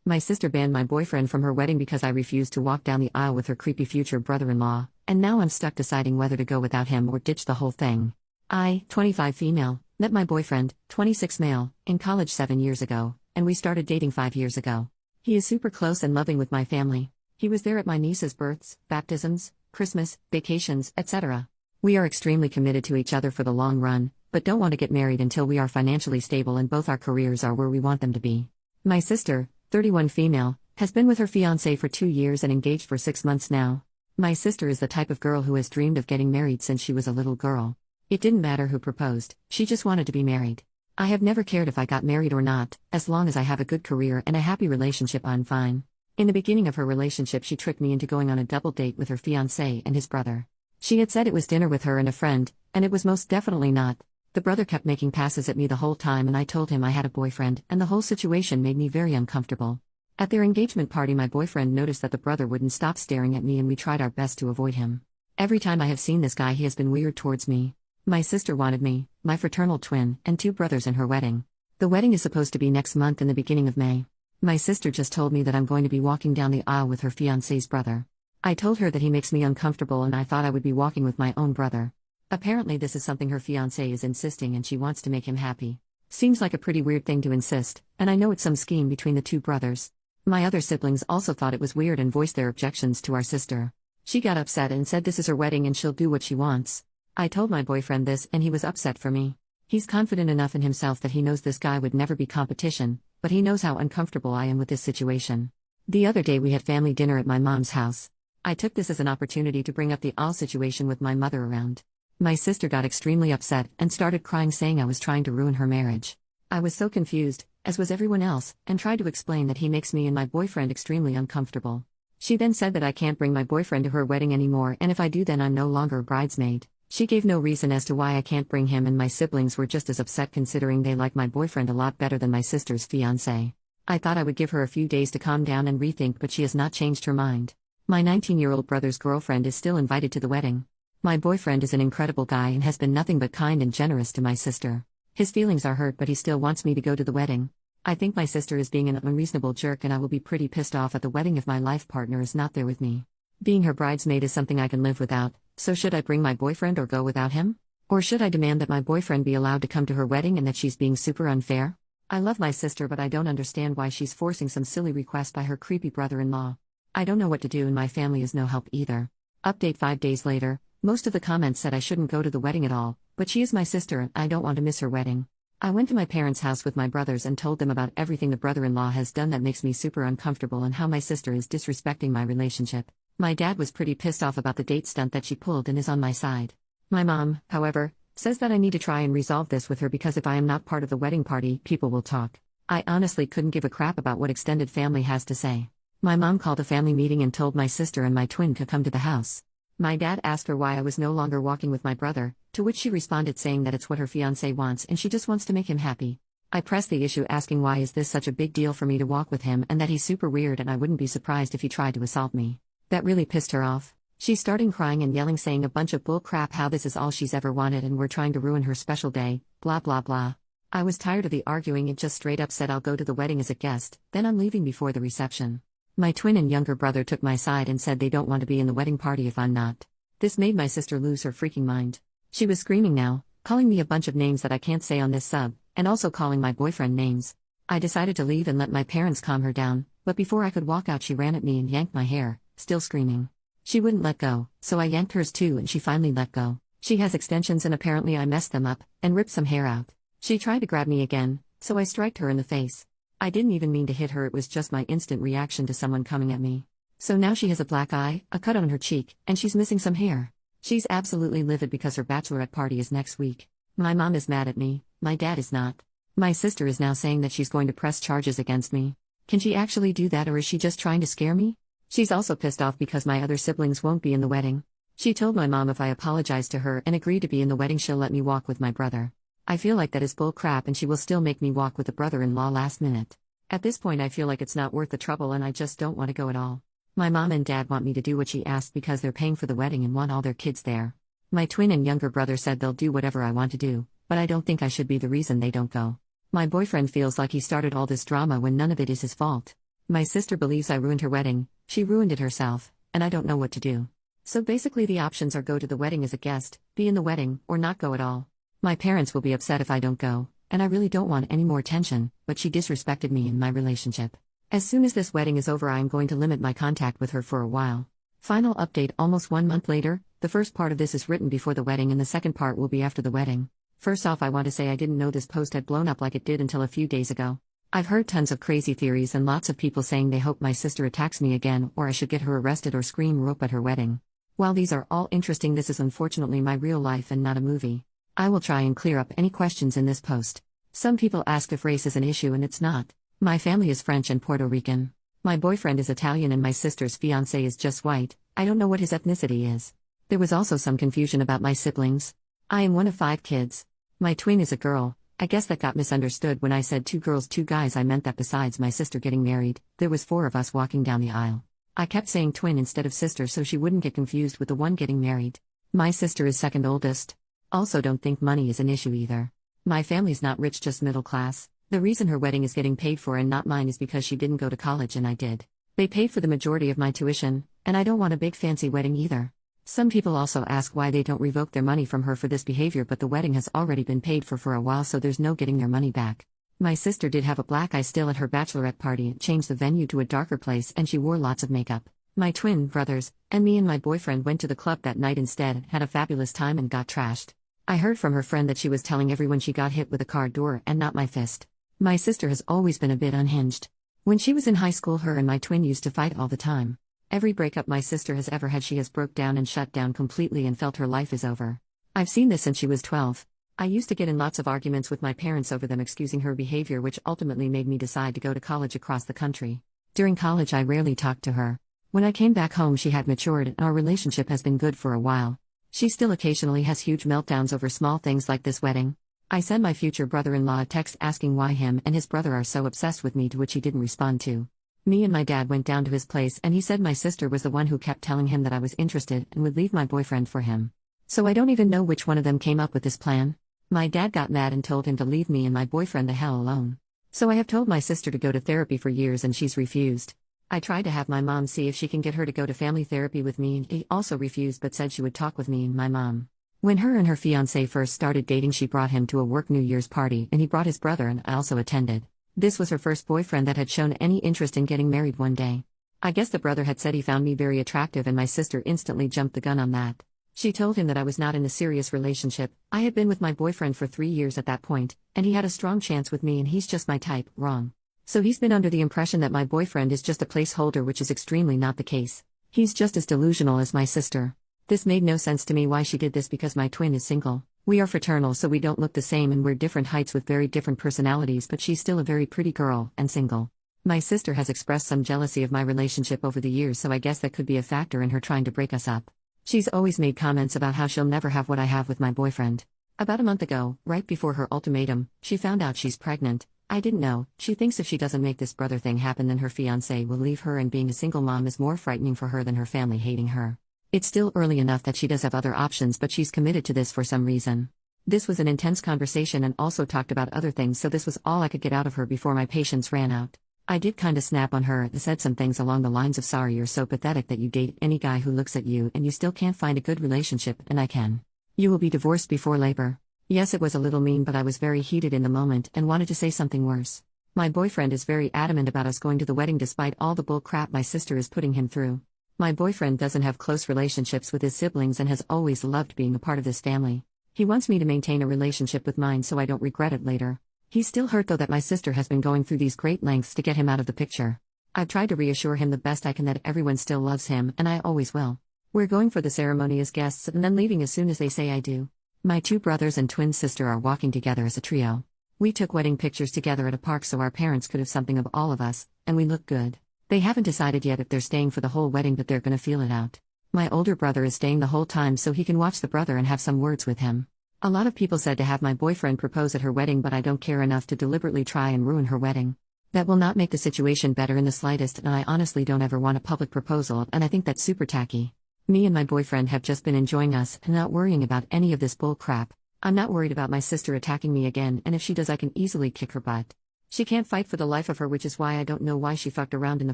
My sister banned my boyfriend from her wedding because I refused to walk down the aisle with her creepy future brother-in-law, and now I'm stuck deciding whether to go without him or ditch the whole thing. I, 25 female, met my boyfriend, 26 male, in college 7 years ago, and we started dating 5 years ago. He is super close and loving with my family. He was there at my niece's births, baptisms, Christmas, vacations, etc. We are extremely committed to each other for the long run, but don't want to get married until we are financially stable and both our careers are where we want them to be. My sister, 31 female, has been with her fiancé for 2 years and engaged for 6 months now. My sister is the type of girl who has dreamed of getting married since she was a little girl. It didn't matter who proposed, she just wanted to be married. I have never cared if I got married or not, as long as I have a good career and a happy relationship, I'm fine. In the beginning of her relationship, she tricked me into going on a double date with her fiancé and his brother. She had said it was dinner with her and a friend, and it was most definitely not. The brother kept making passes at me the whole time, and I told him I had a boyfriend, and the whole situation made me very uncomfortable. At their engagement party, my boyfriend noticed that the brother wouldn't stop staring at me, and we tried our best to avoid him. Every time I have seen this guy, he has been weird towards me. My sister wanted me, my fraternal twin, and 2 brothers in her wedding. The wedding is supposed to be next month in the beginning of May. My sister just told me that I'm going to be walking down the aisle with her fiancé's brother. I told her that he makes me uncomfortable and I thought I would be walking with my own brother. Apparently this is something her fiancé is insisting and she wants to make him happy. Seems like a pretty weird thing to insist, and I know it's some scheme between the 2 brothers. My other siblings also thought it was weird and voiced their objections to our sister. She got upset and said this is her wedding and she'll do what she wants. I told my boyfriend this and he was upset for me. He's confident enough in himself that he knows this guy would never be competition, but he knows how uncomfortable I am with this situation. The other day we had family dinner at my mom's house. I took this as an opportunity to bring up the all situation with my mother around. My sister got extremely upset and started crying, saying I was trying to ruin her marriage. I was so confused, as was everyone else, and tried to explain that he makes me and my boyfriend extremely uncomfortable. She then said that I can't bring my boyfriend to her wedding anymore, and if I do then I'm no longer a bridesmaid. She gave no reason as to why I can't bring him, and my siblings were just as upset considering they like my boyfriend a lot better than my sister's fiancé. I thought I would give her a few days to calm down and rethink, but she has not changed her mind. My 19-year-old brother's girlfriend is still invited to the wedding. My boyfriend is an incredible guy and has been nothing but kind and generous to my sister. His feelings are hurt, but he still wants me to go to the wedding. I think my sister is being an unreasonable jerk, and I will be pretty pissed off at the wedding if my life partner is not there with me. Being her bridesmaid is something I can live without, so should I bring my boyfriend or go without him? Or should I demand that my boyfriend be allowed to come to her wedding and that she's being super unfair? I love my sister, but I don't understand why she's forcing some silly request by her creepy brother-in-law. I don't know what to do, and my family is no help either. Update 5 days later, most of the comments said I shouldn't go to the wedding at all, but she is my sister and I don't want to miss her wedding. I went to my parents' house with my brothers and told them about everything the brother-in-law has done that makes me super uncomfortable and how my sister is disrespecting my relationship. My dad was pretty pissed off about the date stunt that she pulled and is on my side. My mom, however, says that I need to try and resolve this with her because if I am not part of the wedding party, people will talk. I honestly couldn't give a crap about what extended family has to say. My mom called a family meeting and told my sister and my twin to come to the house. My dad asked her why I was no longer walking with my brother, to which she responded saying that it's what her fiancé wants and she just wants to make him happy. I pressed the issue asking why is this such a big deal for me to walk with him and that he's super weird and I wouldn't be surprised if he tried to assault me. That really pissed her off. She started crying and yelling, saying a bunch of bull crap, how this is all she's ever wanted and we're trying to ruin her special day, blah blah blah. I was tired of the arguing and just straight up said I'll go to the wedding as a guest, then I'm leaving before the reception. My twin and younger brother took my side and said they don't want to be in the wedding party if I'm not. This made my sister lose her freaking mind. She was screaming now, calling me a bunch of names that I can't say on this sub, and also calling my boyfriend names. I decided to leave and let my parents calm her down, but before I could walk out she ran at me and yanked my hair, still screaming. She wouldn't let go, so I yanked hers too and she finally let go. She has extensions and apparently I messed them up, and ripped some hair out. She tried to grab me again, so I striked her in the face. I didn't even mean to hit her, it was just my instant reaction to someone coming at me. So now she has a black eye, a cut on her cheek, and she's missing some hair. She's absolutely livid because her bachelorette party is next week. My mom is mad at me, my dad is not. My sister is now saying that she's going to press charges against me. Can she actually do that, or is she just trying to scare me? She's also pissed off because my other siblings won't be in the wedding. She told my mom if I apologize to her and agree to be in the wedding she'll let me walk with my brother. I feel like that is bull crap and she will still make me walk with the brother-in-law last minute. At this point I feel like it's not worth the trouble and I just don't want to go at all. My mom and dad want me to do what she asked because they're paying for the wedding and want all their kids there. My twin and younger brother said they'll do whatever I want to do, but I don't think I should be the reason they don't go. My boyfriend feels like he started all this drama when none of it is his fault. My sister believes I ruined her wedding, she ruined it herself, and I don't know what to do. So basically the options are go to the wedding as a guest, be in the wedding, or not go at all. My parents will be upset if I don't go, and I really don't want any more tension, but she disrespected me in my relationship. As soon as this wedding is over I am going to limit my contact with her for a while. Final update almost 1 month later, the first part of this is written before the wedding and the second part will be after the wedding. First off, I want to say I didn't know this post had blown up like it did until a few days ago. I've heard tons of crazy theories and lots of people saying they hope my sister attacks me again or I should get her arrested or scream rope at her wedding. While these are all interesting, this is unfortunately my real life and not a movie. I will try and clear up any questions in this post. Some people ask if race is an issue and it's not. My family is French and Puerto Rican. My boyfriend is Italian and my sister's fiancé is just white. I don't know what his ethnicity is. There was also some confusion about my siblings. I am one of 5 kids. My twin is a girl. I guess that got misunderstood when I said 2 girls 2 guys. I meant that besides my sister getting married, there was 4 of us walking down the aisle. I kept saying twin instead of sister so she wouldn't get confused with the one getting married. My sister is second oldest. Also don't think money is an issue either. My family's not rich, just middle class. The reason her wedding is getting paid for and not mine is because she didn't go to college and I did. They paid for the majority of my tuition, and I don't want a big fancy wedding either. Some people also ask why they don't revoke their money from her for this behavior, but the wedding has already been paid for a while, so there's no getting their money back. My sister did have a black eye still at her bachelorette party and changed the venue to a darker place, and she wore lots of makeup. My twin brothers, and me and my boyfriend went to the club that night instead, had a fabulous time and got trashed. I heard from her friend that she was telling everyone she got hit with a car door and not my fist. My sister has always been a bit unhinged. When she was in high school, her and my twin used to fight all the time. Every breakup my sister has ever had, she has broke down and shut down completely and felt her life is over. I've seen this since she was 12. I used to get in lots of arguments with my parents over them excusing her behavior, which ultimately made me decide to go to college across the country. During college I rarely talked to her. When I came back home she had matured and our relationship has been good for a while. She still occasionally has huge meltdowns over small things like this wedding. I sent my future brother-in-law a text asking why him and his brother are so obsessed with me, to which he didn't respond to. Me and my dad went down to his place and he said my sister was the one who kept telling him that I was interested and would leave my boyfriend for him. So I don't even know which one of them came up with this plan. My dad got mad and told him to leave me and my boyfriend the hell alone. So I have told my sister to go to therapy for years and she's refused. I tried to have my mom see if she can get her to go to family therapy with me and she also refused but said she would talk with me and my mom. When her and her fiancé first started dating she brought him to a work New Year's party and he brought his brother and I also attended. This was her first boyfriend that had shown any interest in getting married one day. I guess the brother had said he found me very attractive and my sister instantly jumped the gun on that. She told him that I was not in a serious relationship. I had been with my boyfriend for 3 years at that point, and he had a strong chance with me and he's just my type. Wrong. So he's been under the impression that my boyfriend is just a placeholder, which is extremely not the case. He's just as delusional as my sister. This made no sense to me why she did this because my twin is single. We are fraternal so we don't look the same and we're different heights with very different personalities, but she's still a very pretty girl and single. My sister has expressed some jealousy of my relationship over the years, so I guess that could be a factor in her trying to break us up. She's always made comments about how she'll never have what I have with my boyfriend. About a month ago, right before her ultimatum, she found out she's pregnant. I didn't know. She thinks if she doesn't make this brother thing happen then her fiancé will leave her, and being a single mom is more frightening for her than her family hating her. It's still early enough that she does have other options, but she's committed to this for some reason. This was an intense conversation and also talked about other things, so this was all I could get out of her before my patience ran out. I did kinda snap on her and said some things along the lines of, sorry, you're so pathetic that you date any guy who looks at you and you still can't find a good relationship, and I can. You will be divorced before labor. Yes, it was a little mean, but I was very heated in the moment and wanted to say something worse. My boyfriend is very adamant about us going to the wedding despite all the bull crap my sister is putting him through. My boyfriend doesn't have close relationships with his siblings and has always loved being a part of this family. He wants me to maintain a relationship with mine so I don't regret it later. He's still hurt though that my sister has been going through these great lengths to get him out of the picture. I've tried to reassure him the best I can that everyone still loves him and I always will. We're going for the ceremony as guests and then leaving as soon as they say I do. My 2 brothers and twin sister are walking together as a trio. We took wedding pictures together at a park so our parents could have something of all of us, and we look good. They haven't decided yet if they're staying for the whole wedding, but they're gonna feel it out. My older brother is staying the whole time so he can watch the brother and have some words with him. A lot of people said to have my boyfriend propose at her wedding, but I don't care enough to deliberately try and ruin her wedding. That will not make the situation better in the slightest, and I honestly don't ever want a public proposal, and I think that's super tacky. Me and my boyfriend have just been enjoying us and not worrying about any of this bull crap. I'm not worried about my sister attacking me again, and if she does I can easily kick her butt. She can't fight for the life of her, which is why I don't know why she fucked around in the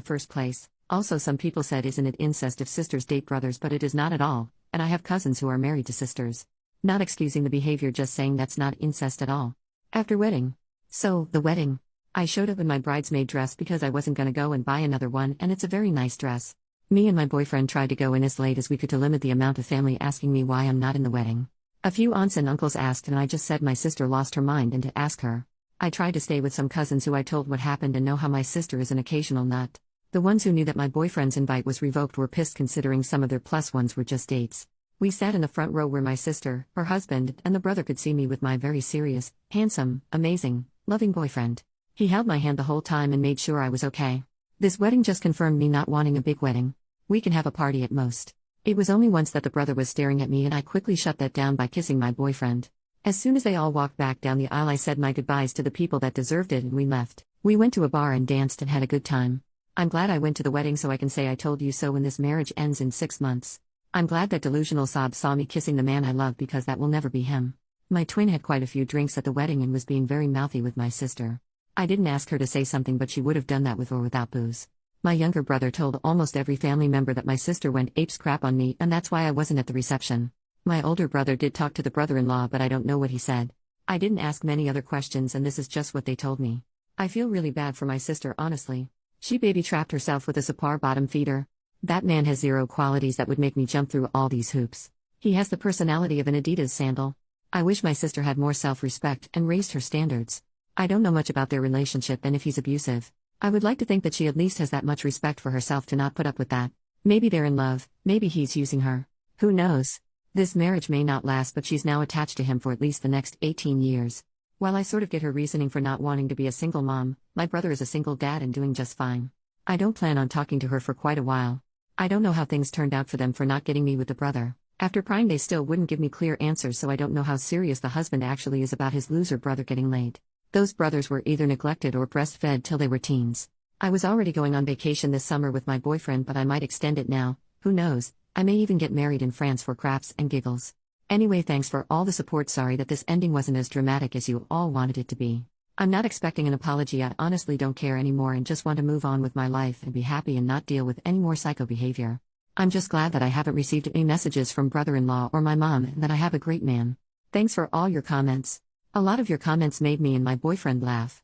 first place. Also, some people said, isn't it incest if sisters date brothers? But it is not at all, and I have cousins who are married to sisters. Not excusing the behavior, just saying that's not incest at all. After wedding. So, the wedding. I showed up in my bridesmaid dress because I wasn't gonna go and buy another one, and it's a very nice dress. Me and my boyfriend tried to go in as late as we could to limit the amount of family asking me why I'm not in the wedding. A few aunts and uncles asked, and I just said my sister lost her mind and to ask her. I tried to stay with some cousins who I told what happened and know how my sister is an occasional nut. The ones who knew that my boyfriend's invite was revoked were pissed, considering some of their plus ones were just dates. We sat in the front row where my sister, her husband, and the brother could see me with my very serious, handsome, amazing, loving boyfriend. He held my hand the whole time and made sure I was okay. This wedding just confirmed me not wanting a big wedding. We can have a party at most. It was only once that the brother was staring at me, and I quickly shut that down by kissing my boyfriend. As soon as they all walked back down the aisle, I said my goodbyes to the people that deserved it and we left. We went to a bar and danced and had a good time. I'm glad I went to the wedding so I can say I told you so when this marriage ends in 6 months. I'm glad that delusional sob saw me kissing the man I love, because that will never be him. My twin had quite a few drinks at the wedding and was being very mouthy with my sister. I didn't ask her to say something, but she would have done that with or without booze. My younger brother told almost every family member that my sister went apes crap on me, and that's why I wasn't at the reception. My older brother did talk to the brother-in-law, but I don't know what he said. I didn't ask many other questions, and this is just what they told me. I feel really bad for my sister, honestly. She baby-trapped herself with a Sapar bottom feeder. That man has zero qualities that would make me jump through all these hoops. He has the personality of an Adidas sandal. I wish my sister had more self-respect and raised her standards. I don't know much about their relationship and if he's abusive. I would like to think that she at least has that much respect for herself to not put up with that. Maybe they're in love, maybe he's using her. Who knows? This marriage may not last, but she's now attached to him for at least the next 18 years. While I sort of get her reasoning for not wanting to be a single mom, my brother is a single dad and doing just fine. I don't plan on talking to her for quite a while. I don't know how things turned out for them for not getting me with the brother. After prying, they still wouldn't give me clear answers, so I don't know how serious the husband actually is about his loser brother getting laid. Those brothers were either neglected or breastfed till they were teens. I was already going on vacation this summer with my boyfriend, but I might extend it now, who knows, I may even get married in France for craps and giggles. Anyway, thanks for all the support. Sorry that this ending wasn't as dramatic as you all wanted it to be. I'm not expecting an apology. I honestly don't care anymore and just want to move on with my life and be happy and not deal with any more psycho behavior. I'm just glad that I haven't received any messages from brother-in-law or my mom, and that I have a great man. Thanks for all your comments. A lot of your comments made me and my boyfriend laugh.